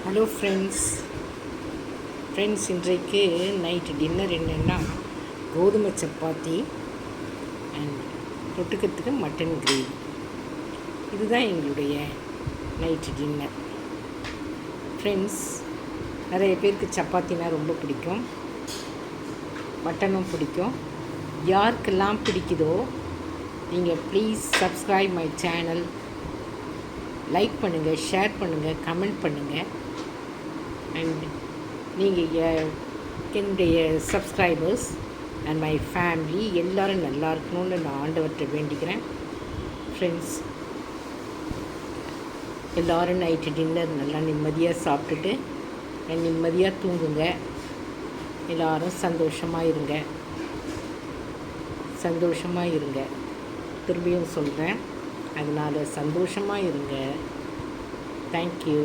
Hello friends இன்றைக்கு night dinner என்னென்னா கோதுமை சப்பாத்தி அண்ட் தொட்டுக்கிறதுக்கு மட்டன் கிரேவி. இதுதான் எங்களுடைய நைட்டு டின்னர். ஃப்ரெண்ட்ஸ், நிறைய பேருக்கு சப்பாத்தினா ரொம்ப பிடிக்கும், மட்டனும் பிடிக்கும். யாருக்கெல்லாம் பிடிக்குதோ நீங்கள் please subscribe my channel, like பண்ணுங்கள், ஷேர் பண்ணுங்கள், கமெண்ட் பண்ணுங்கள். அண்ட் நீங்கள் என்னுடைய சப்ஸ்கிரைபர்ஸ் அண்ட் மை ஃபேமிலி எல்லோரும் நல்லா இருக்கணும்னு நான் ஆண்டவர்கிட்ட வேண்டிக்கிறேன். ஃப்ரெண்ட்ஸ், எல்லோரும் நைட்டு டின்னர் நல்லா நிம்மதியாக சாப்பிட்டுட்டு நிம்மதியாக தூங்குங்க. எல்லோரும் சந்தோஷமாக இருங்க. திரும்பியும் சொல்கிறேன், அதனால் சந்தோஷமாக இருங்க. தேங்க்யூ.